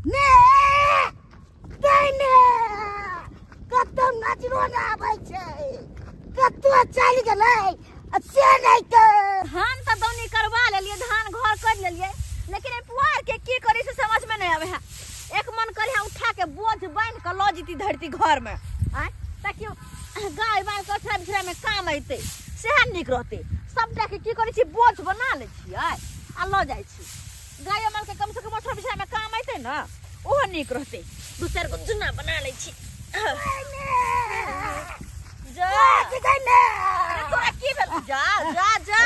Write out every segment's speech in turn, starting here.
ने तैने कतो नाचरो ना आबै छै कतो चल गेलै से नहीं के धान तो दौनी करवा लेलिए, धान घर कर लेलिए, लेकिन पुआर के की करी से समझ में नहीं आवे है। एक मन करे उठा के बोझ बांध के लो जीती धरती घर में, ताकि गाय बांध के अठरा बिछरा में काम अइते, सेह निक रहते। सबटा के की करी छी बोझ बना ले छी आ लो जाय छी। गाय माल के कम से कम अठरा बिछरा में काम अइते ना, ओहो निक रहते। दू चार गो जुना बना ले छी। जा तोरा की भेल? जा जा जा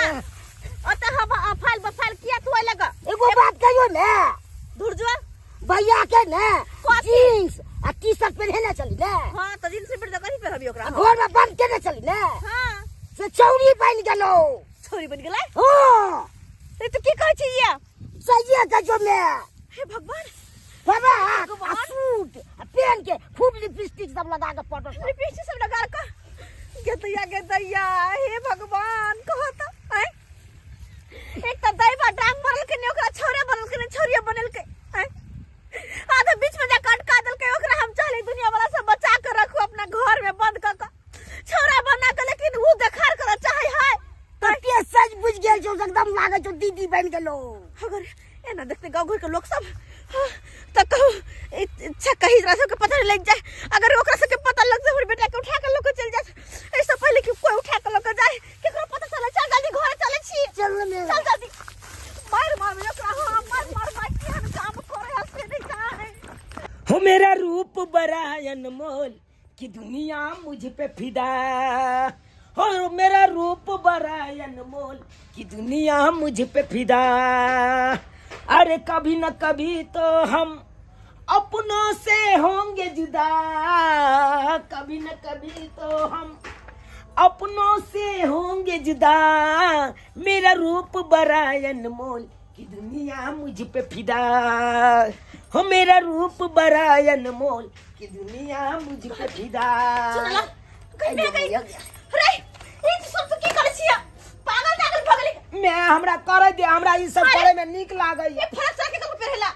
अत हम फाइल बफाइल किया तू लगा। एगो बात कहियो ने, दूर जो भैया के ने जींस आ टी शर्ट पहने चली ने। हां तो जींस पे तो कहीं पहनबी ओकरा, घर में बंद के ने चली ने। हां से चौरी बन गेलो, छोरी बन गेलै। हां ते तू की कहै छी ये? सही है जो में हे भगवान बाबा सूट पहन के खूब लिपस्टिक सब लगा के फोटो लिपस्टिक सब लगा के के दैया हे भगवान कहो तो हैं। एक तो दैवा डांग मरल के ने ओकरा छोरे बनल के ने छोरिया बनल के हैं। आधा बीच में जा कटका दल के ओकरा हम चाहे दुनिया वाला सब बचा के रखो अपना घर में बंद कर छोरा बना के, लेकिन वो देखार कर चाहे है तते सच बुझ गेल जो एकदम लागे जो दीदी बन गेलो। अगर एना देखते गांव घर के लोग सब त कहू इच्छा कहीं तरह से पता नहीं लग जाए। अगर ओकरा से के पता लग जाए बेटा के उठा के लोग चल जाए, ऐसा पहले कि कोई उठा के लोग जाए केकरो पता चले। चल जल्दी घर चले छी, चल में चल जल्दी मार मार में ओकरा। हां मार मार मार के हम काम करे हंसे नहीं जाए। हो मेरा रूप बड़ा अनमोल कि दुनिया मुझ पे फिदा। हो मेरा रूप बड़ा अनमोल कि दुनिया मुझ पे फिदा। अरे कभी न कभी तो हम अपनों से होंगे जुदा, कभी न कभी तो हम अपनों से होंगे जुदा। मेरा रूप बड़ा अनमोल कि दुनिया मुझ पे फिदा। हो मेरा रूप बड़ा अनमोल कि दुनिया मुझ पे फिदा। सुनला कहीं गई अरे ई सब की करे छी? पागल पागल भगली मैं हमरा करे दे, हमरा ई सब करे में नीक लागै। ये फराक सा के तो पहनला,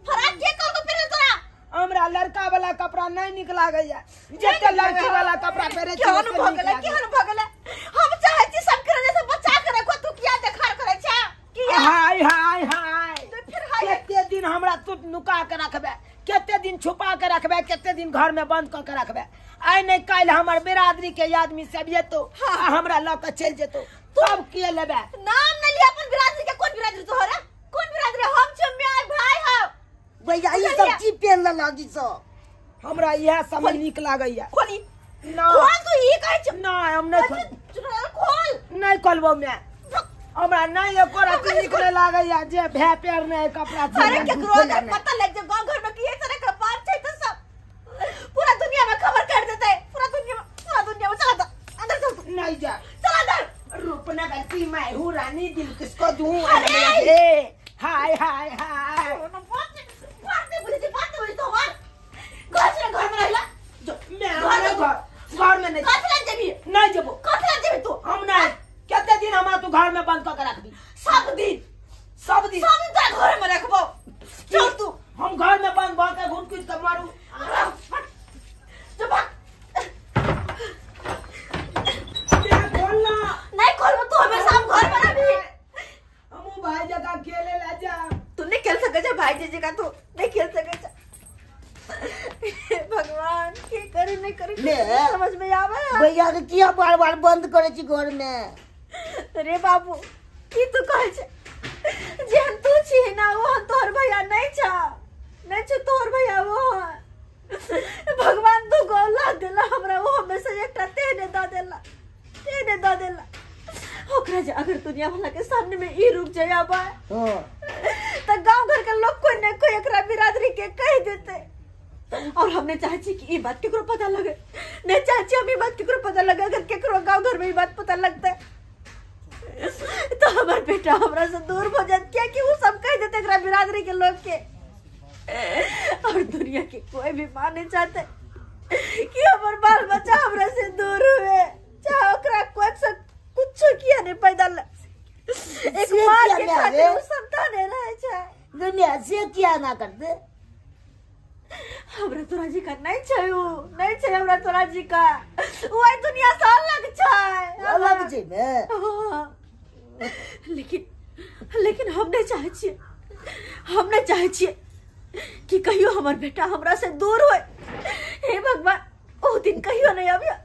फराक के को पहनल तोरा? हमरा लड़का वाला कपड़ा नहीं निक लागै है, जते लड़की वाला कपड़ा पहने छी केहन भगले हम चाहे छी सब करे जैसे बचा के रखो। तू किया देखार करे छ किया? हाय हाय हाय तो फिर हाय केते दिन हमरा तू नुका के रखबे, केते दिन छुपा के रखबे, केते दिन घर में बंद क के रखबे। आइ नहीं काल हमर बिरादरी के आदमी सब येतो आ हमरा ल के चल जेतो, सब के लेबे। नाम न लिया अपन बिरादरी के। कौन बिरादरी तोहरा? कौन बिरादरी? हम छ मेरे भाई हो भैया ई सब चीज पहन लगी सो हमरा यह समझ नीक लागै है। खोली ना खोल तू ई कहै छ ना हम नहीं खोल नहीं खोलबो मैं। हमरा नहीं एको रति निकले लागै है जे भे पैर नहीं कपड़ा छै। अरे केकरो पता लग जा गांव घर में कि ये तरह का बात छै तो सब पूरा दुनिया में खबर कर देते हैं। पूरा दुनिया में चला अंदर चल। नहीं जा चल अंदर। रूपना गलती मैं हूँ रानी दिल किसको दूं? अरे! हाय हाय हाय बात बोली तो हमार घर में रहला जो मैं घर में नहीं कथला जेबी नहीं जबो कथला जेबी तू? हम नहीं कितने दिन हमरा तू घर में बंद करके रख दी? सब दिन तो घर में रखबो। चल तू हम घर में बंद भर के घूम फिर के मारू। चुप बोलना नहीं खोलबो तू हमेशा हम घर में रहबी। हम भाई जगह खेले ला जा। तू नहीं खेल सके जा भाई जी का, तू नहीं खेल सके जा। भगवान के करे नहीं करे समझ में आवे। भैया के किया बार बार बंद करे छी घर में? अरे बाबू की तू कहै छ जेहन तू छी ना वो तोहर भैया नहीं छ तोहर भैया वो भगवान तू को औलाद देला हमरा, वो हमेशा एकटा तेने द देला ओकरा जे अगर दुनिया वाला के सामने में ई रुक जाय आबा हां त गांव घर के लोग कोई न कोई एकरा बिरादरी के कह देते। और हमने चाहे छी कि ई बात केकरो पता लगे, नहीं चाहे छी हम ई बात केकरो पता लगे। अगर केकरो गांव घर में ई बात पता लगता तो हमार बेटा हमरा से दूर हो जात, क्या कि वो सब कह देते एकरा बिरादरी के लोग के। और दुनिया के कोई भी मां नहीं चाहते कि हमार बाल बच्चा हमरा से दूर हुए, चाहे ओकरा कोई से कुछ किया नहीं पैदा एक मां के खातिर संतान रहे छै। दुनिया से क्या ना करते हमरा तोरा जी का नहीं छै हमरा तोरा जी का ओए दुनिया से अलग छै अलग छै ने। हाँ। लेकिन हम नहीं चाहे छिए कि कहियो हमर बेटा हमरा से दूर होए। हे भगवान ओ दिन कहियो नहीं आबिया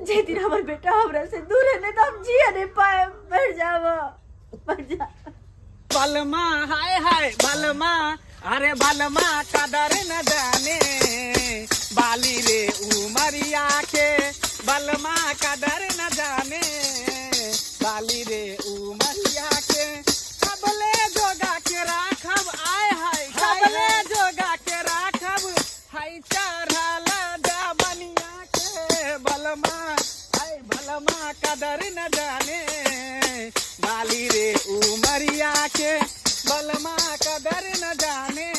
जे दिन हमर बेटा हमरा से दूर है नहीं तो हम जिए नहीं पाए। मर जा बलमा हाय हाय बलमा, अरे बलमा कदर न जाने बाली रे उमरिया के, बलमा कदर न जाने बाली रे उमरिया के। कबले जोगा के राखब आय हाय, कबले जोगा के राखब हाय चढ़ल बनिया के। बलमा हाय बलमा कदर न जाने बाली रे उमरिया के, बलमा कदर न जाने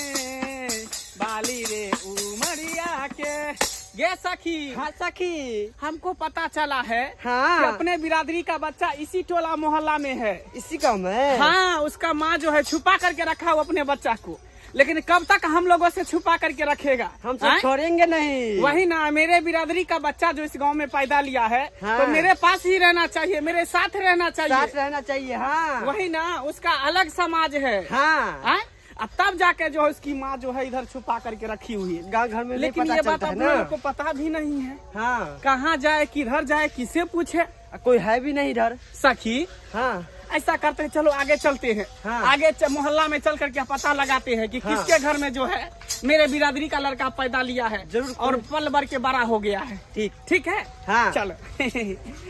बाली रे उमरिया के। गे सखी, हाँ सखी, हमको पता चला है हाँ कि अपने बिरादरी का बच्चा इसी टोला मोहल्ला में है। इसी का मैं। हाँ, उसका माँ जो है छुपा करके रखा है अपने बच्चा को, लेकिन कब तक हम लोगों से छुपा करके रखेगा? हम सब छोड़ेंगे नहीं। वही ना, मेरे बिरादरी का बच्चा जो इस गांव में पैदा लिया है हाँ। तो मेरे पास ही रहना चाहिए, मेरे साथ रहना चाहिए। साथ रहना चाहिए। हाँ वही ना, उसका अलग समाज है। हाँ अब तब जाके जो है उसकी माँ जो है इधर छुपा करके रखी हुई है गाँव घर में। लेकिन पता ये बात चलता है अपने ना। लोग को पता भी नहीं है। हाँ कहाँ जाए, किधर जाए, किसे पूछे, कोई है भी नहीं इधर। सखी हाँ ऐसा करते हैं, चलो आगे चलते हैं। हाँ। आगे मोहल्ला में चल करके पता लगाते हैं कि हाँ। किसके घर में जो है मेरे बिरादरी का लड़का पैदा लिया है जरूर। और पल भर के बड़ा हो गया है। ठीक ठीक है हाँ। चलो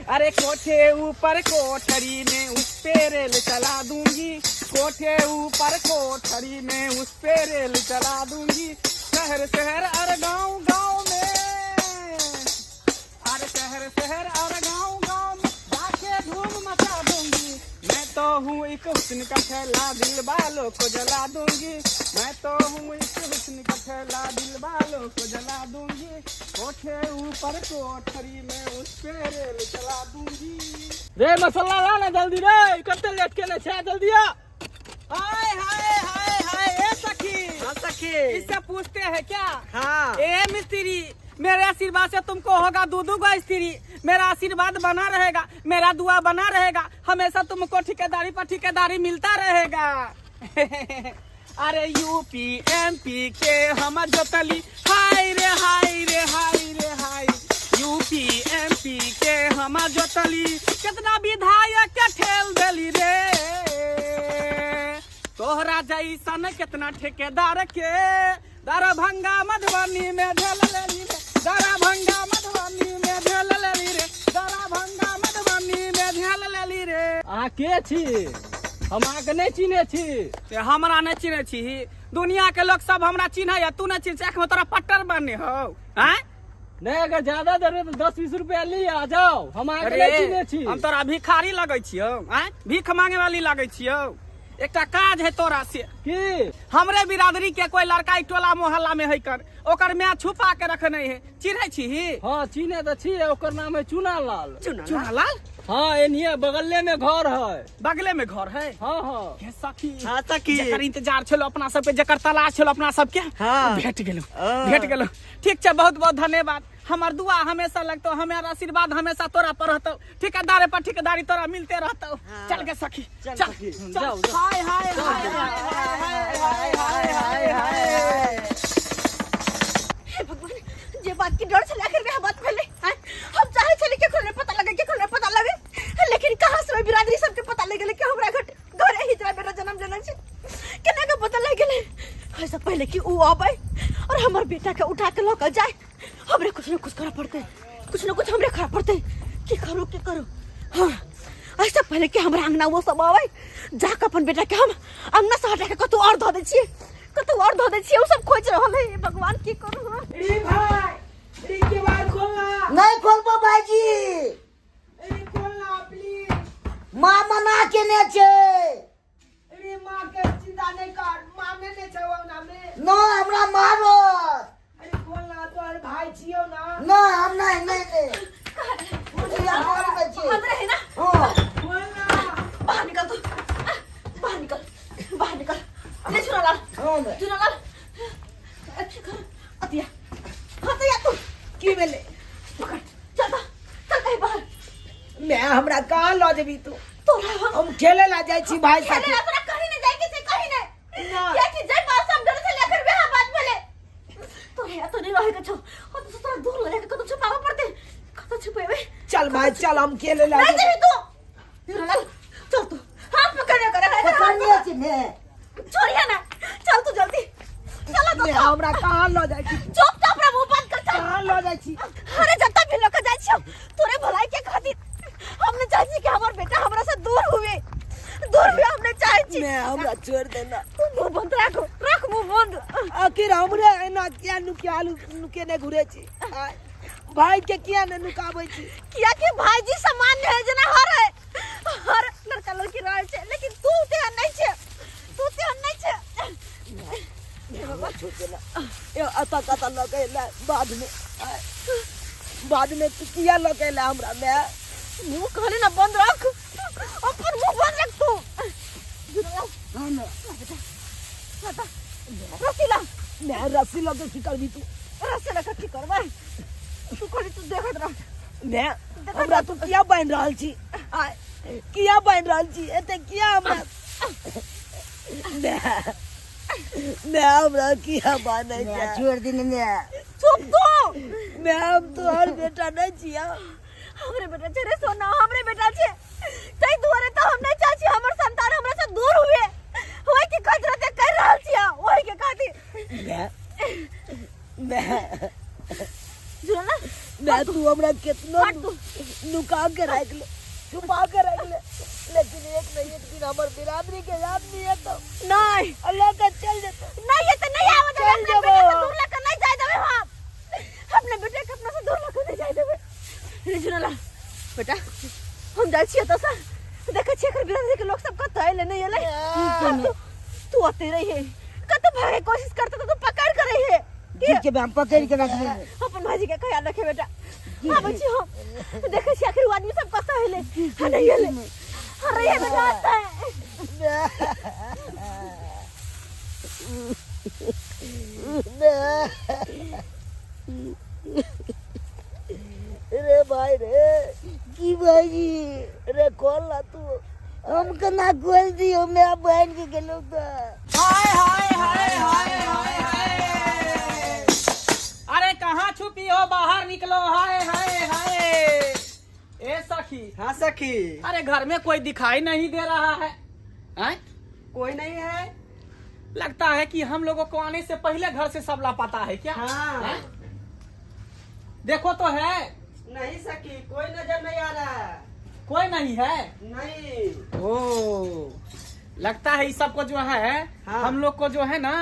अरे कोठे ऊपर कोठरी में उस पे रेल चला दूंगी, कोठे ऊपर कोठरी में उस पे रेल चला दूंगी। शहर शहर और गाँव गाँव में, अरे शहर शहर और गाँव गाँव में जाके धूम मचा दूंगी। मैं तो हूँ एक हुस्न का थैला, दिल वालों को जला दूंगी। मैं तो हूँ एक हुस्न का थैला, दिल वालों को जला दूंगी। कोठे ऊपर कोठरी में उस पे रेल चला दूंगी। रे मसाला ला ना जल्दी रे, कत्ते लेट के ले जल्दी आ। हाय हाय हाय हाय ए सखी। हाँ सखी। इससे पूछते हैं क्या? हाँ ए मिस्त्री, मेरे आशीर्वाद से तुमको होगा दो गो स्त्री। मेरा आशीर्वाद बना रहेगा, मेरा दुआ बना रहेगा, हमेशा तुमको ठेकेदारी पर ठेकेदारी मिलता रहेगा। अरे यूपी एमपी के हम जोतली, हाय रे हाय रे हाय रे हाय। यूपी एमपी के हम जोतली, कितना विधायक के ठेल देली रे। तोहरा जैसन कितना ठेकेदार के दरभंगा मधुबनी में ढेल लेली रे, दरभंगा मधुबनी में ढेल लेली रे, दरभंगा मधुबनी में ढेल लेली रे। आ के छी? हम आके नहीं चिन्हे छी। ते हमरा नहीं चिन्हे छी? दुनिया के लोग सब हमरा चिन्हे या तू नहीं चिन्ह? में तोरा पट्टर बने हो हैं? नहीं, अगर ज्यादा देर तो 10-20 रुपया ली आ जाओ। हम आके नहीं चिन्हे छी। हम तोरा भिखारी लगे छियो हैं? भीख मांगे वाली लगे छियो? एकटा काज है तोरा से की हमरे बिरादरी के कोई लड़का टोला मोहल्ला में है कर, ओकर मैं छुपा के रखने है, चिन्हे छी? हाँ चिन्हे तो छी, ओकर नाम है चुना लाल। चुना लाल? हाँ एनिए बगले में घर है। बगले में घर है? हाँ हाँ हे सखी, हाँ सखी। जकर इंतजार छलो अपना सबके, जकर तलाश छलो अपना सबके, हाँ। भेट गेलो। ठीक है, बहुत बहुत धन्यवाद। हमार दुआ हमेशा लगतो, हमारा आशीर्वाद हमेशा तोरा पर रहतो, ठेकेदारे पर ठेकेदारी तोरा मिलते रहतो। चल के सखी, चल चल सखी, चल। जाओ, जाओ। हाय हाय हाय हाय हाय हाय हाय हाय। हे भगवान, ये बात की डर से लेकर मैं बात पहले हम चाहे चले के खोलने पता लगे, लेकिन कहाँ से मैं बिरादरी सबके पता लगे कि हमरा घर हिजरा मेरा जन्म से केना का पता लगे। ऐसा पहले कि वो आवे और हमारे बेटा के उठा के लेकर जाए, हमरे कुछ न कुछ करा पड़ते, कुछ न कुछ हमरे करा पड़ते। की करो हाँ, ऐसा पहले कि हमरा अंगना वो सब आवे, जाकर अपन बेटा के हम अंगना से हटा के कतौ और धो दे छिए, वो सब खोज रहल है। भगवान की करू हाँ? ए भाई, के बार खोलना नहीं खोलबो भाईजी, खोलना प्लीज। माँ मना के ने छे। अरे माँ के चिंता नहीं कर, माँ में नहीं छो ना में। न हमरा मारो। अरे खोलना, तो अरे भाई छियो ना। न हम नहीं मुझे यार बोल में छे। अंदर है ना? हां खोलना। बाहर निकल तू, बाहर निकल ले चुना लाल। हां चुना लाल, अच्छा कर की बेले पकड़ चल कहीं बाहर मैं हमरा कहाँ लो जेबी तू तोरा हम खेले ला जाई छी भाई साथ खेले तोरा कहीं नहीं जाए किसी कहीं नहीं ना। क्या चीज जाए बात सब डर से लेकर वे बात बोले तोरे तो नहीं रहेगा छो और तो तोरा दूर ले जाके कतो छुपावा पड़ते कतो छुपेवे चल भाई चल हम खेले ला नहीं जेबी तू चल तू हाथ पकड़ने करे पकड़ने छी ने छोड़िए ना चल तू जल्दी चलो तो मैं हमरा कहाँ लो जाई छी चुपचाप रह मुंह बंद कर चल कहाँ लो जाई छी अरे जब तक भी लोग जाए छो तोरे भलाई के खातिर हमने चाची कि हमार बेटा हमरा से दूर हुए हमने चाची मैं हमरा छोड़ देना तू मुंह बंद रख मुंह बंद आखिर हमरे एना किया नुके ने घुरे छी आय, भाई के किया ने नुकाबै छी किया कि भाईजी सामान्य है जना हर लड़का लड़की रहे छे लेकिन तू ते नहीं छे हमरा छोड़ देना ए अता लगैला बाद में तू किया लगैला हमरा मैं मुंह कहले ना बंद रख अपन मुंह बंद रख तू रसीला मैं रस्सी लगे की करबी तू रसीला कथी करबै तू कहली तू देखत रह मैं हमरा तू किया बांध रहल छी आय, किया बांध रहल छी एते किया हमरा मैं हमरा किया बांधै मैं छै छोड़ दिन में चुप तू मैं हम तोहर बेटा नहीं छिया हमरे बेटा छे रे सोना हमरे बेटा छे तई दुआरे तो हम नहीं चाची हमर संतान हमरा से दूर हुए होय के कजरते कर रहल छिया ओय के खातिर मैं जुरा ना मैं तू हमरा कितना हट तू। नुका के रख ले छुपा के रख ले लेकिन एक नहीं एक दिन हमर बिरादरी के याद नहीं है तो नहीं अल्लाह का चल जेतो नहीं ये तो नहीं आवे चल अपने जेबो। बेटे से दूर लेकर नहीं जाए देवे हम अपने बेटे के अपना से दूर लेकर नहीं जाए देवे रे जुरा बेटा हम जाय छियै तो सा देखे छियै कर बिरादरी के लोग सब कत आइले नहीं आइले तू आते रही है कत भागे कोशिश करते तो तू पकड़ कर रही है ठीक है हम पकड़ के रख लेंगे अपन भाजी के ख्याल रखे बेटा हां बच्ची हो देखे छी आखिर आदमी सब कत आइले नहीं आइले अरे ये बेटा आता है रे भाई रे की भाई रे कौन ला तू हम कना खोल दियो मैं बहन के गेलो तो हाय हाय हाय हाय हाय हाय अरे कहाँ छुपी हो बाहर निकलो हाय हाय हाय ए सखी हाँ सखी अरे घर में कोई दिखाई नहीं दे रहा है हैं? कोई नहीं है। लगता है कि हम लोगों को आने से पहले घर से सब लापता है क्या हाँ। हैं? देखो तो है नहीं सखी कोई नजर नहीं आ रहा। कोई नहीं है नहीं। ओ लगता है इस सबको जो है हाँ। हम लोग को जो है ना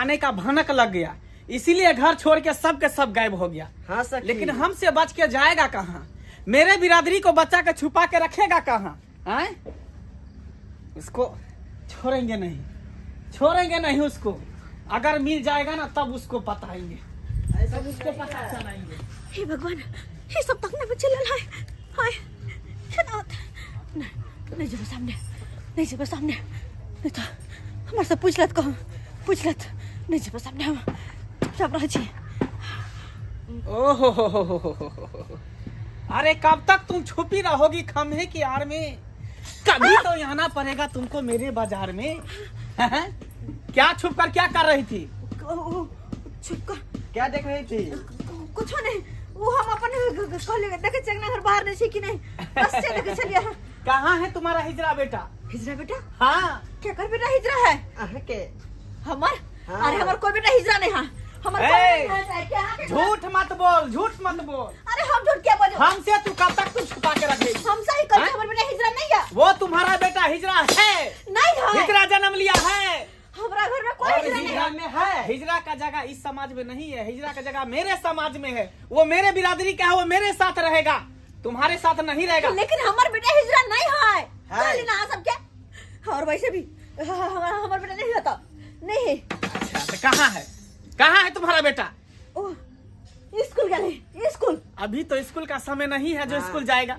आने का भनक लग गया इसीलिए घर छोड़ के सब के सब गायब हो गया। हाँ सखी लेकिन हमसे बच के जाएगा कहाँ मेरे बिरादरी को बच्चा के छुपा के रखेगा कहाँ हैं? उसको छोड़ेंगे नहीं उसको अगर मिल जाएगा ना तब उसको बताएंगे तब उसको पता चलाएंगे। हे भगवान ये सब तकने में चलल है हाय खनात नहीं जब सामने नहीं तो हमारे से पूछ लत नहीं जब सामने हम सब रह छी ओहो अरे कब तक तुम छुपी रहोगी खम्भे की आड़ में कभी तो आना पड़ेगा तुमको मेरे बाजार में क्या छुप कर क्या कर रही थी छुपका क्या देख रही थी? कुछ नहीं वो हम अपन कहले देखे चंगना घर बाहर नहीं छी कि नहीं बस से देखे चलिए कहाँ है तुम्हारा हिजरा बेटा हिजरा बेटा हाँ क्या कर बेटा हिजरा है आह के हमार हाँ। अरे हमार कोई बेटा हिजरा नहीं है हमार ए, कोई बेटा है क्या झूठ मत बोल अरे हम झूठ क्या बोले हमसे तू कब तक तुम छुपा के रखेगी हम सही कर हाँ? हमार बेटा हिजरा नहीं है वो तुम्हारा बेटा हिजरा है नहीं है हिजरा जन्म लिया है हमारा घर में कोई और हिजरा नहीं हिजरा है में है हिजरा का जगह इस समाज में नहीं है हिजरा का जगह मेरे समाज में है वो मेरे बिरादरी का है वो मेरे साथ रहेगा तुम्हारे साथ नहीं रहेगा। लेकिन हमार बेटा हिजरा नहीं है है। चल ना सब क्या और वैसे भी हमार बेटा नहीं होता नहीं है अच्छा तो कहाँ है तुम्हारा बेटा? ओ स्कूल गए स्कूल अभी तो स्कूल का समय नहीं है जो हाँ। स्कूल जाएगा।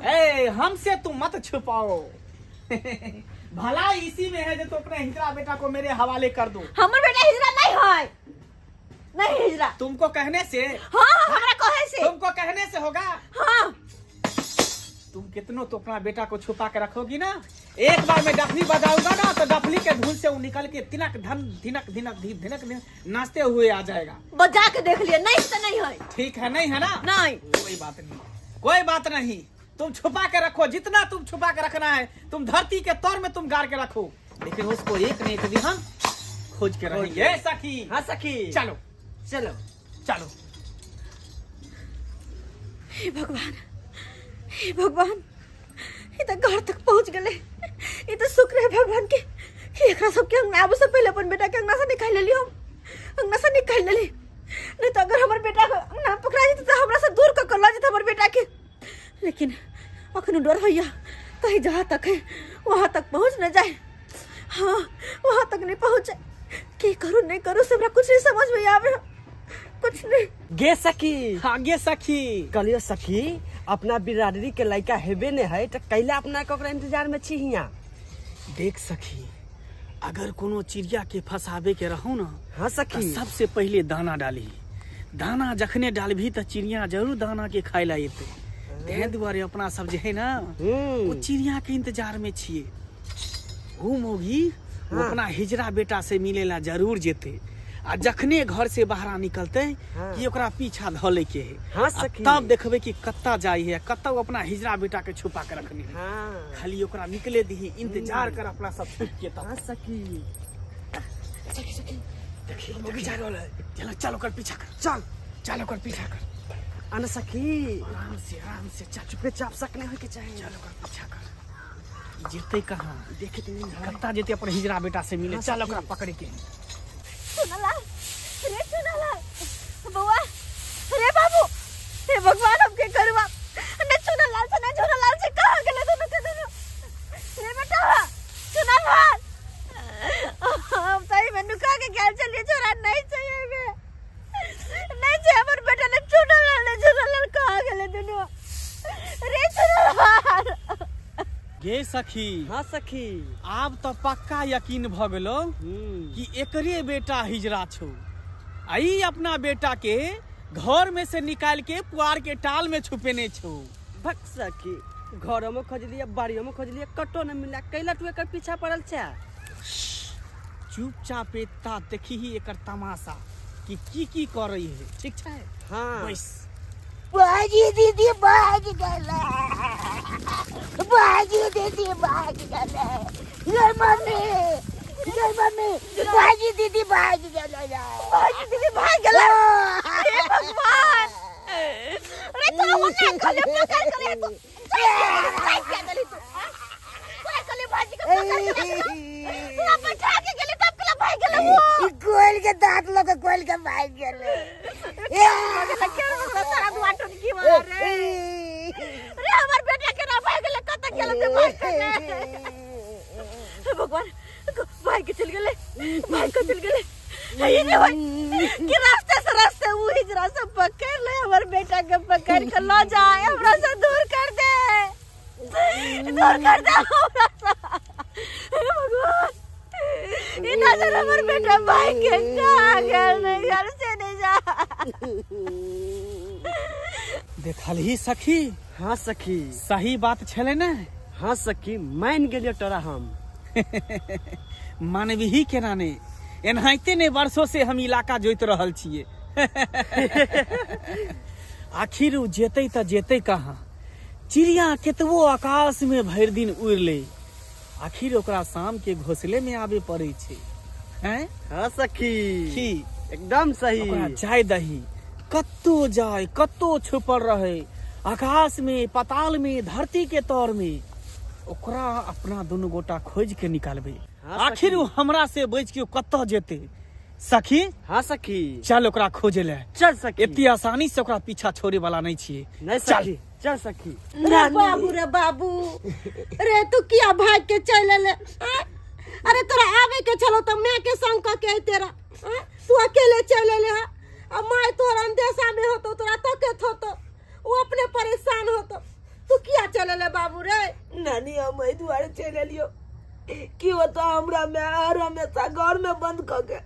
ए हमसे तुम मत छुपाओ भला इसी में है जो तो अपने हिजरा बेटा को मेरे हवाले कर दो। हमार बेटा हिजरा नहीं है नहीं हिजरा। तुमको कहने से हाँ हमरा कहे से। तुमको कहने से होगा? हाँ तुम कितनों तो अपना बेटा को छुपा के रखोगी ना, एक बार मैं डफली बजाऊंगा ना तो डफली के धुन से वो निकल के तिनक धन धिनक धिनक धिनक नाचते हुए आ जाएगा। बजा के देख लिया, नहीं तो नहीं है। ठीक है, नहीं है ना? नहीं। कोई बात नहीं, कोई बात नहीं, तुम छुपा के रखो, जितना तुम छुपा के रखना है तुम धरती के तौर में तुम गाड़ के रखो, लेकिन उसको एक न एक दिन हम खोज के रहेंगे। सखी। हाँ सखी, चलो चलो चलो। हे भगवान, हे भगवान, ये तो घर तक पहुंच गए। ये तो शुक्र है भगवान के कि एकरा सबके अंगना आबे से पहले अपन बेटा के अंगना से निकाल लेली। हम अंगना से निकाल लेली, नहीं तो अगर हमारे बेटा को ना पकड़ा जेते तो हमरा से दूर क कर ला जेते हमारे बेटा के। लेकिन अखन डर भैया कहीं जहाँ तक है वहां तक पहुंच न जाए। हाँ वहां तक नहीं पहुंचे, की करूं नहीं करूं से हमरा कुछ नहीं समझ में आवे, कुछ नहीं। गे सखी, आगे सखी। कलियो सखी, अपना बिरादरी के लड़का हेबे ने है तो कैला अपना ककरा इंतजार में छी हिया। देख सखी, अगर कोनो चिड़िया के फंसावे के रहू ना, हाँ तो सखी, सबसे पहले दाना डाली। दाना जखने डालभी तो चिड़िया जरूर दाना के खाए ला एते। तें दुआरे अपना सब जे है ना वो चिड़िया के इंतजार में छिए। वो मोगी वो हाँ। अपना हिजरा बेटा से मिले ला जरूर जेते, आ जखने घर से बाहर निकलते हाँ। कि ओकरा पीछा धले के है। हाँ आ सखी। तब देखबे कि कत्ता जाई है, कत्ता वो अपना हिजरा बेटा के छुपा के रखनी है। हाँ खाली ओकरा निकले दी, इंतजार कर अपना सब छुप के तब। हाँ सखी, देखिए मोगी जा रहल है, चलो चलो कर पीछा कर, चल चलो कर पीछा कर, आना सखी, आराम से चल, चुपे चाप सकने हो के चाहिए। चलो कर पीछा कर। जेते कहाँ देखे तो नहीं, कत्ता जेते अपन हिजरा बेटा से मिले। चलो ओकरा पकड़े के। सुनला रे, सुनला बउआ, रे बाबू, हे भगवान हमके करवा ने सुनला से कहां गेले दोनों के दोनों। रे बेटा सुनला, हम सही में नुका के क्या चलिए, छोरा नहीं चाहिए गे, नहीं चाहिए हमर बेटा ने सुनला कहां गेले दोनों। रे सुनला। गे सखी, हाँ सखी, आब तो पक्का यकीन भ गेलो कि एकरे बेटा हिजरा छो। आई अपना बेटा के घर में से निकाल के पुआर के टाल में छुपेने छो। भक सखी, घरों में खोज लिया, बाड़ियों में खोज लिया, कटो न मिला, कैला तू एकर पीछा पड़ल छा। चुपचाप एता देखी ही एकर तमाशा कि की कर रही है। ठीक है, हाँ बस बाजी दीदी भाग गले, बाजी दीदी भाग गले, ये मम्मी बाजी दीदी भाग गले, बाजी दीदी भाग गले। हे भगवान, अरे तो हमने खाली पकड़ करे तो क्या गली तू, क्या गली बाजी का पकड़ के तू बैठा के गली तब के भाग गले। वो कोयल के दांत लगा, कोयल के भाग गले। सारा दुआटो की मार रे, अरे हमार बेटा के ना भाग गले, कत गेले ते भाग गले। हे भगवान, भाग के चल गेले। ये नहीं भाई कि रास्ते वो हिजरा से पकड़ ले, हमारे बेटा के पकड़ कर लो जाए, हमरा से दूर कर दे हमरा से। हे भगवान, ये नजर हमारे बेटा भाई के कहाँ गेल, नहीं घर से नहीं जा। देखल ही सखी, हाँ सखी, सही बात छले ना। हाँ सखी, मान गेलियो तोरा हम। मानवी ही केना ने, एनाहिते ने वर्षों से हम इलाका जोइत रहल छिए। आखिर उ जेते त जेते कहाँ? चिड़िया केतवो आकाश में भर दिन उड़ ले, आखिर ओकरा शाम के घोंसले में आवे पड़े छे। हैं? हाँ सखी, की एकदम सही। ओकरा जाय दही, कत्तो जाए, कत्तो छुपल रहे, आकाश में, पाताल में, धरती के तौर में, ओकरा अपना दोनों गोटा खोज के निकालबे। हाँ आखिर सखी। वो हमरा से बच के कत्तो जेते। सखी हाँ सखी, चल ओकरा खोजे ले। चल सखी, इतनी आसानी से ओकरा पीछा छोड़े वाला नहीं छिए। नहीं सखी, चल सखी। रे बाबू, रे तू क्या भाग के चल ले? अरे तोरा आवे के चलो तो मैं के संग का के तेरा, तू अकेले चल ले। अब मैं तोरा अंदेशा में हो तो तोरा तो के थो, वो अपने परेशान हो तो तू क्या चल ले बाबू रे? नानी हम एहि दुआरे चलि एलियो कि ओतऽ हमरा में हमेशा घर में बंद क के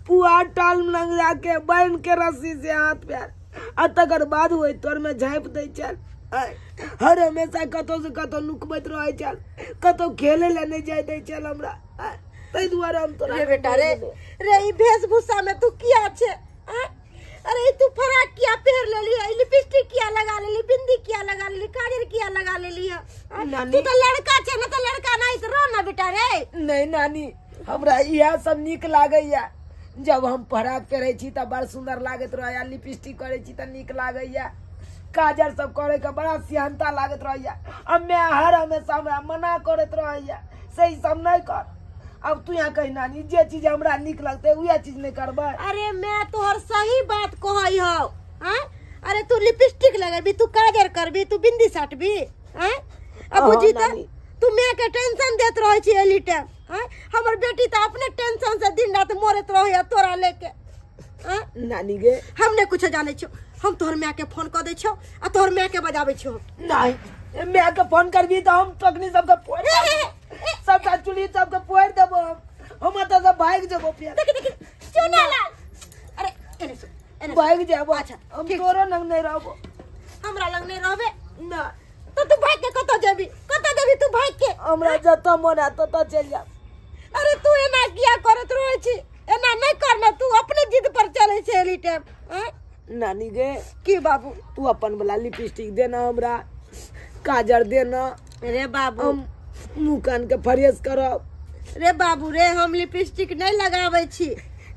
पुआ टाल लग जाके बांध के रस्सी से हाथ पैर आ तकर बाद हुए तोर में झाँप दे चल हर हमेशा कतौ से कतौ नुकबैत रहे चल कतौ खेले ले नहीं जाए दे चल हमरा तै दुआरे हम तोरा रे बेटा रे रे ई वेशभूषा में तू किया छे अरे तू फराक किया पहन ले लिया लिपस्टिक किया लगा ले ली बिंदी किया लगा ले ली काजल किया लगा ले लिया तू तो लड़का छे ना तो लड़का नहीं तो रो ना बेटा रे नहीं नानी हमरा यह सब निक लागैया जब हम फराक करे छी त बड़ सुंदर लागत रहैया लिपस्टिक करे छी त निक लागैया काजल सब करे के बड़ा सिहनता लागत रहैया अब मैं हर हमेशा हमरा मना करत रहैया सही सब नहीं कर अब तू यहाँ कही नानी जे चीज हमरा निक लगते वह चीज नहीं करबे अरे मैं तोहर सही बात कहई हो हैं अरे तू लिपस्टिक लगेबी तू काजल करबी तू बिंदी साटबी हैं अब बुझी त तू मैं के टेंशन देत रहै छी एली टाइम हैं हमर बेटी त अपने टेंशन से दिन रात मरत रहैया तोरा लेके हैं नानी गे हम नहीं कुछ जाने छो हम तोहर माँ के फोन कर दे छो आ तोहर माँ के बजाबे छो नहीं मैं के फोन करबी तो हम तकनी सबके फोन सबका चुली सबके फोड़ देबो हम त सब भाग जेबो फिर देख चुना ला अरे एने सुन भाग जेबो अच्छा हम तोरो लंग नहीं रहबो हमरा लंग नहीं रहबे ना तो तू भाग के कत जेबी तू भाग के हमरा जत मन है तत चल जा अरे तू एना किया करत रहै छी एना नहीं करना तू अपने जिद पर चले छे एली टाइम हैं नानी गे की बाबू तू अपन वाला लिपस्टिक देना हमरा काजल देना रे बाबू हम मुंह कान के फ्रेश करब रे बाबू रे हम लिपस्टिक नहीं लगावे छी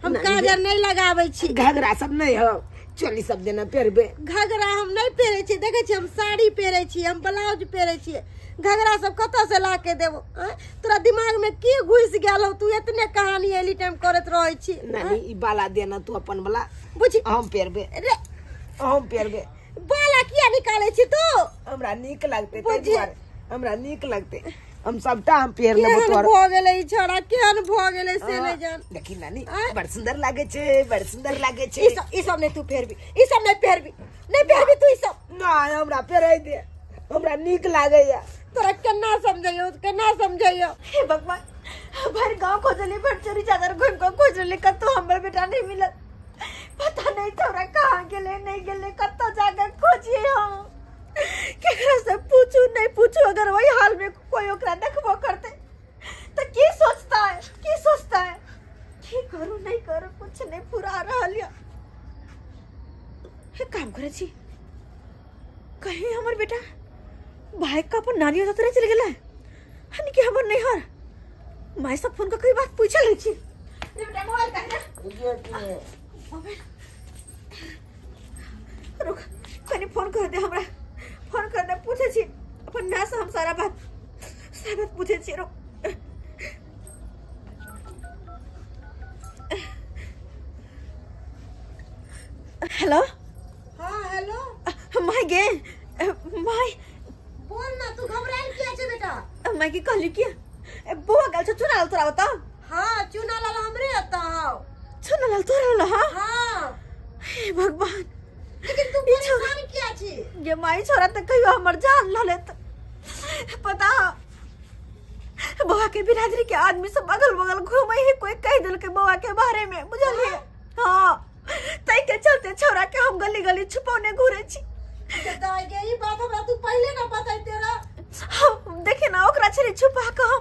हम काजल नहीं लगावे छी घाघरा सब नहीं हो चोली सब देना पहरबे घाघरा हम नहीं पहरे छी देखे छी हम साड़ी पहरे छी हम ब्लाउज पहरे छी घाघरा सब कत से ला के देबो तोरा दिमाग में की घुस गेल हो तू इतने कहानी एली टाइम करत रहै छी नानी ई बाला देना तू अपन वाला बुझी हम पहरबे रे हम पहरबे बाला किया निकाले छी तू हमरा नीक लगते तै दुआरे हमरा नीक लगते हम सबटा हम पहर लेबो केहन तोर भ गेलै ई छोरा केहन भ गेलै से नहीं जान देखी नानी आय। बड़ सुंदर लागे छे बड़ सुंदर लागे छे ई सब नहीं तू फेरबी ई सब नहीं फेरबी तू ई सब ना हमरा पहराई दे हमरा नीक लागैया तोरा केना समझैयो हे भगवान भर गांव खोजली भर चोरी चादर घूम के खोजली कतो हमर बेटा नहीं मिलत पता नहीं तोरा कहां गेले नहीं गेले कतो जाके खोजिए हम केकरा से पूछू नहीं पूछू अगर वही हाल में कोई ओकरा देखबो करते तो की सोचता है की करू नहीं करू कुछ नहीं पूरा रहलिया हे काम करे छी कहीं हमर बेटा भाई का अपन नानी होता रहे चल गेला हन के हमर नहीं हर माय सब फोन का कोई बात पूछे ले छी रे बेटा मोबाइल का है रुक कनी फोन कर दे हमरा फोन कर दे पूछे छी अपन ना से हम सारा बात पूछे छी रुक हेलो हां हेलो माय गे माय बोल ना तू घबराइल किया छे बेटा मैं की कहली किया बुआ गल छ चुना लाल तोरा बता हां चुना लाल हमरे आता हां चुना लाल तोरा वाला हां हे भगवान लेकिन तू परेशान किया छी ये माई छोरा त कहियो हमर जान ल लेत पता बुआ के बिरादरी के आदमी सब अगल बगल घूमे ही कोई कह दिल के बुआ के बारे में बुझलिए हां तई के चलते छोरा के हम गली गली छुपौने घुरे छी दाई के ई बात हमरा तू पहले ना बताई तेरा हम देखे ना ओकरा छरी छुपा के हम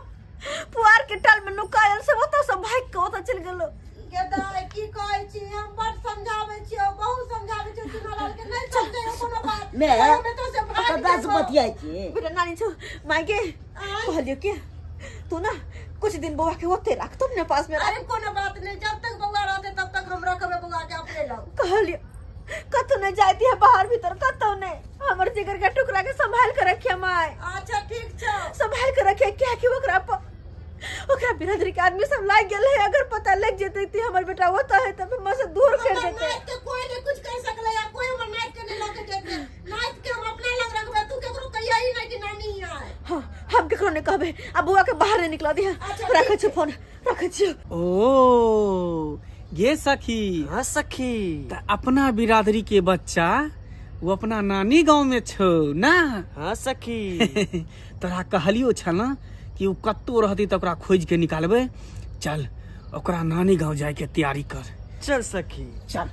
पुआर के टाल में नुकायल से ओतो सब भाग के ओतो चल गेलो के दाई की कहै छी हम बड़ समझावे छी बहुत समझावे छी चुनालाल के नहीं समझे कोनो बात मैं तो से भाग कदा से बतियाई छी बेटा नानी छो मायके कहलियो क्या तू ना कुछ दिन बुआ के होते रख तुम ने पास में अरे कोनो बात नहीं जब तक बुआ रहते तब तक हम रखबे बुआ के अपने लो कहलियो कतो ने जाती है बाहर भीतर कतो ने हमर जिगर का टुकड़ा के संभाल के रखिए माय अच्छा ठीक छ संभाल के रखिए क्या कि ओकरा बिरादरी के आदमी सब लाग गेल है अगर पता लग जेते कि हमर बेटा होता है तब हम से दूर कर देते तो कोई ने कुछ कह सकले या कोई हमर नाइट के नहीं लगे देते नाइट के हम अपना लग रखबे तू केकरो कहिया ही नहीं कि नानी आए हां हम केकरो ने कहबे अब बुआ के बाहर नहीं निकला दिया रख छ फोन रख छ ओ ये सखी हाँ सखी त अपना बिरादरी के बच्चा वो अपना नानी गांव में छो ना हाँ सखी तोरा कहलियो छ ना कि वो कत्तो रहती तो ओकरा खोज के निकालबे चल ओकरा नानी गांव जाए के तैयारी कर। चल सखी। चल।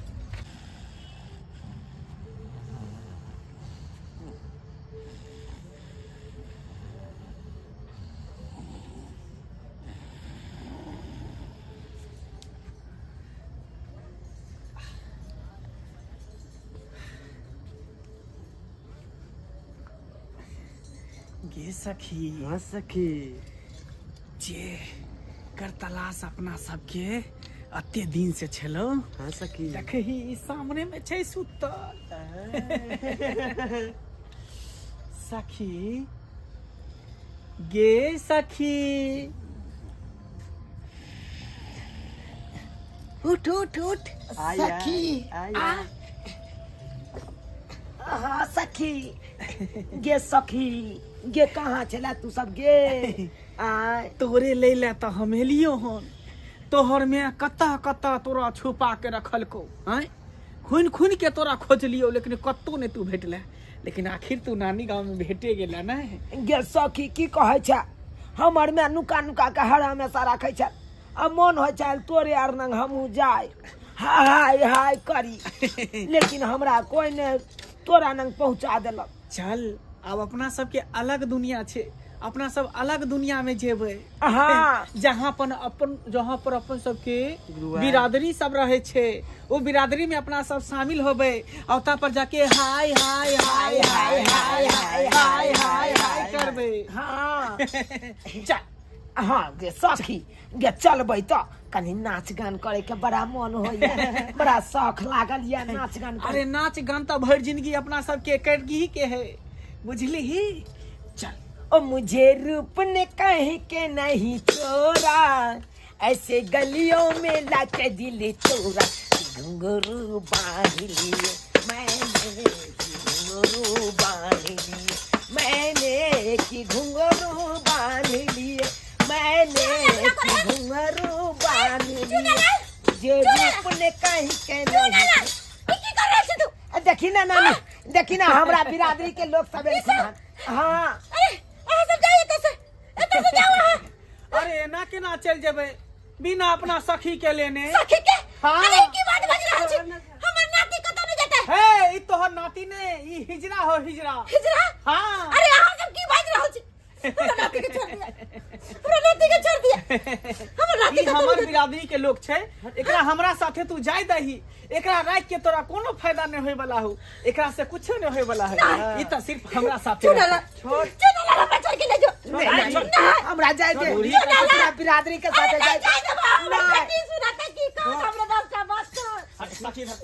गे सखी, हाँ सखी। जे कर तलाश अपना सबके अते दिन से छलो। हाँ सखी। देखही ई सामने में छै सुतल। सखी गे सखी, उठ उठ उठ सखी। हाँ सखी। गे सखी, गे कहाँ चला तू सब गे? आय तोरे ले ले तो हम एलियो हन। तोहर में कत्ता कत्ता तोरा छुपा के रखल को, हैं? खून खून के तोरा खोज लियो, लेकिन कत्तो ने तू भेटले। लेकिन आखिर तू नानी गांव में भेटे गेला ना। गे सखी की कहे छ, हमर में नुका नुका के हरा में सारा रखे छ। अब मन हो चाहे तोरे आर नंग हमू जाए हाय हाय करी, लेकिन हमरा कोई ने तोरा नंग पहुंचा देलक। चल अब अपना सबके अलग दुनिया छे, अपना सब अलग दुनिया में जेबे। हाँ। जहाँ पर अपन सबके बिरादरी सब रहे छे, वो बिरादरी में अपना सब शामिल होबे। और ता पर जाके हाय हाय हाय हाय हाय हाय हाय हाय हाय करबे। हाँ चल। हाँ गे सखी, गे चलबै तो कनी नाच गान करे के बड़ा मन होइए, बड़ा शौक लागल या नाच गान करे। अरे नाच गान तो भर जिंदगी अपना सबके करगी के है, बुझली ही। चल। ओ मुझे रूप ने कहीं के नहीं छोड़ा, ऐसे गलियों में लाके दिल तोड़ा। घुंघरू बांध लिए मैंने, घुंघरू बांध लिए मैंने, कि घुंघरू बांध लिए मैंने, कि घुंघरू बांध लिए। जे रूप ने कहीं के नहीं। देखी ना नानी, देखी ना हमरा बिरादरी के लोग सब। हाँ अरे ना केना चल जेबे बिना अपना सखी के लेने। सखी के? हाँ। अरे की बात बज रहल छी? हमर नाती कतौ नहीं जाता है। हे ई तोहर नाती ने, ई हिजरा हो हिजरा। हिजरा? हाँ। अरे अहाँ सब की बाज रहल छी? हमरा नाती के छोड़ दिया, हमरा नाती के छोड़ दिया। हमर नाती ई हमर बिरादरी के लोग छे, एकरा हमरा साथे तू जाय दही। एकरा राख के तोरा कोनो फायदा नहीं होय वाला हो, एकरा से कुछ नहीं होय वाला है। ई त सिर्फ हमरा साथे छोड़ हमरा छोड़ के ले जो। हमरा जाय दे, हमरा बिरादरी के साथे जाय दे। हमरा बेटी सुनाता की कौन हमरा दास का बात कर। सखी इधर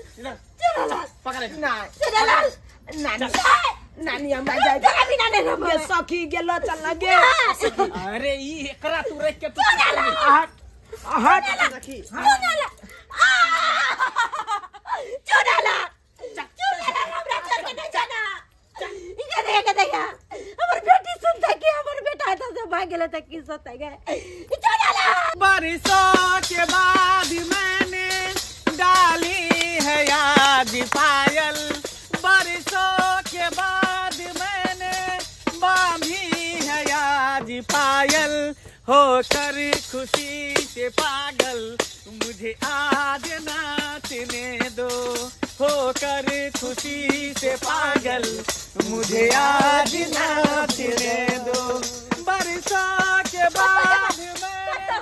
चला पकड़। ना चला नानी, नानी हमरा जाय दे। जरा बिना ने गे सखी गेलो चल गे। अरे ई एकरा तू रख के तू हट हट सखी। चला चला चला हमरा छोड़ के नहीं जाना। ये देखा हमर बेटी सुनता कि हमर बेटा था से भाग गेले त की सोता गए। चला बरसों के बाद मैंने डाली है याद पायल, बरसों के बाद मैंने बांधी है याद पायल। होकर खुशी से पागल मुझे आज नाचने दो, होकर खुशी से पागल मुझे आज नाचने दो। बरसा के बाद मैं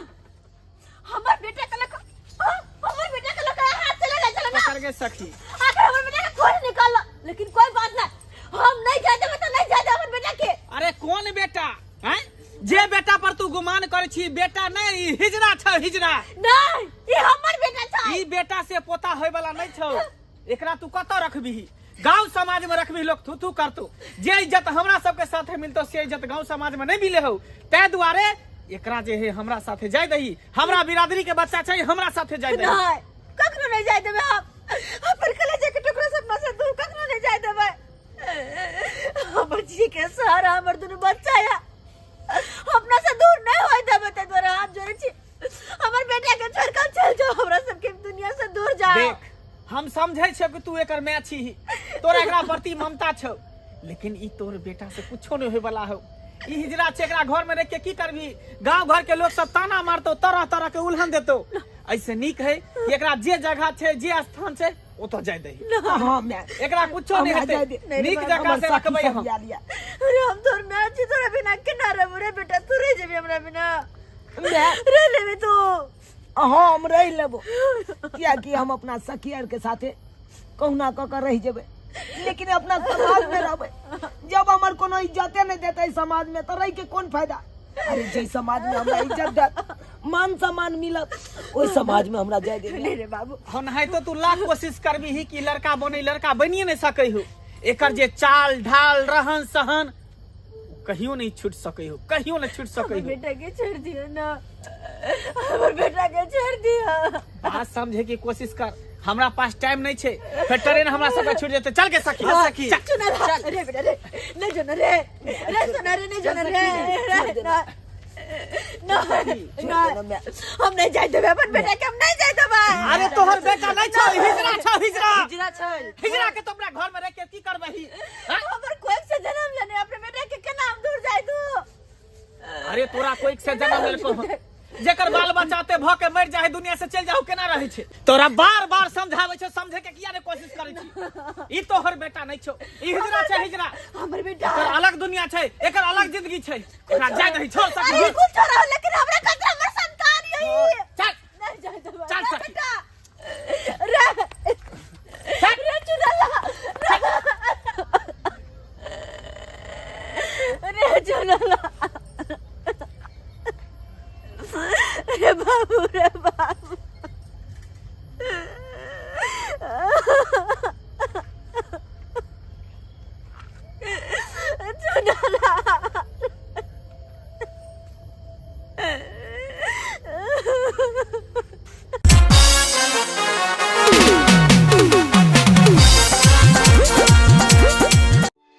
हमर बेटा का लक हमर बेटा का लक हाथ चला ले चला ना। पकड़ के सखी। आखिर हमर बेटा का खोल निकाल लो, लेकिन कोई बात ना, हम नहीं जाते तो नहीं जाते हमर बेटा के। अरे कौन बेटा हैं? जे बेटा पर तू गुमान करे छी, बेटा नहीं हिजरा छ हिजरा। नहीं ये हमर बेटा था। ई बेटा से पोता होय वाला नहीं छौ। एकरा तू कत रखबी? गांव समाज में रखबी, लोग थू थू करतू। जे इज्जत हमरा सबके साथे मिलतो से इज्जत गांव समाज में नहीं मिले हो। तै दुआरे एकरा जे है हमरा साथे जाय दही। हमरा बिरादरी के बच्चा छै, हमरा साथे जाय दही। नहीं कखनो नहीं जाय देबे हम। हमर कलेजे के टुकड़ा सब से दूर कखनो नहीं जाय देबे। हमर जी के सहारा हमर दुनु बच्चा या अपना से दूर नहीं होय देबे। त तोरा हाथ जोड़े छी, हमर बेटा के छोड़ कर चल जाओ, हमरा सबके दुनिया से दूर जाओ। देख हम समझे छ कि तू एकर मैं छी, तोरा एकरा प्रति ममता छौ, लेकिन ई तोर बेटा से कुछो नहीं होय वाला हो। ई हिजरा छे, एकरा घर में रह के की करबी? गांव घर के लोग सब ताना मारतो, तरह तरह के उल्हन देतो। ऐसे नीक है कि एकरा जे जगह छे, जे स्थान छे, ओ तो जाय दही। हाँ मैं एकरा कुछो नहीं हेते, नीक जगह से रखबै हम। अरे हम तोर में अच्छी तोरा बिना केना रहबो रे बेटा, तू रह जेबी हमरा बिना। मैं रह लेबे तू। हाँ हम रह लेबो, क्या कि हम अपना सखियर के साथे कहुना क के रह जेबे, लेकिन अपना समाज में रहबे। जब हमार कोनो इज्जते नहीं देते समाज में, तो रह के कौन फायदा? अरे जे समाज में हमरा इज्जत दे, मान सम्मान मिलत, ओइ समाज में हमरा जाय दे। नहीं रे बाबू, हो नहीं तो तू लाख कोशिश करबी ही कि लड़का बने, लड़का बनिए नहीं सकै हो। एकर जे चाल ढाल रहन सहन कहियो नहीं छूट सकै हो, कहियो नहीं छूट सकै हो। बेटा के छोड़ दियो ना, हमर बेटा के छोड़ दियो। बात समझे की कोशिश कर, हमरा पास टाइम नहीं छे, फिर ट्रेन हमरा सब छूट जेते। चल के सखी, सखी चल। सुना रे बेटा रे, नहीं सुना रे, सुना रे, नहीं सुना रे, ना हम नहीं जाए देबे अपन बेटा के, हम नहीं जाए देबे। अरे तोहर बेटा नहीं छौ, हिजरा छौ, हिजरा हिजरा छै। हिजरा के तो अपना घर में रह के की करबही? हमर कोई से जन्म लेने अपने बेटा के केना हम दूर जाए तू? अरे तोरा कोई से जन्म लेलको हो, जेकर बाल बच्चाते भ के मर जाए, दुनिया से चल जाओ, केना रहे छे? तोरा बार बार समझावे छे, समझे के किया ने कोशिश करे छी? ई तोहर बेटा नहीं छौ, ई हिजरा छे, हिजरा। हमर बेटा एकर अलग दुनिया छे, एकर अलग जिंदगी छे, एकरा जाय दही, छोड़ सकी। अरे कुछ छोड़ा, लेकिन हमरा कतरा हमर संतान यही। चल नहीं जाए देबे। चल सखी।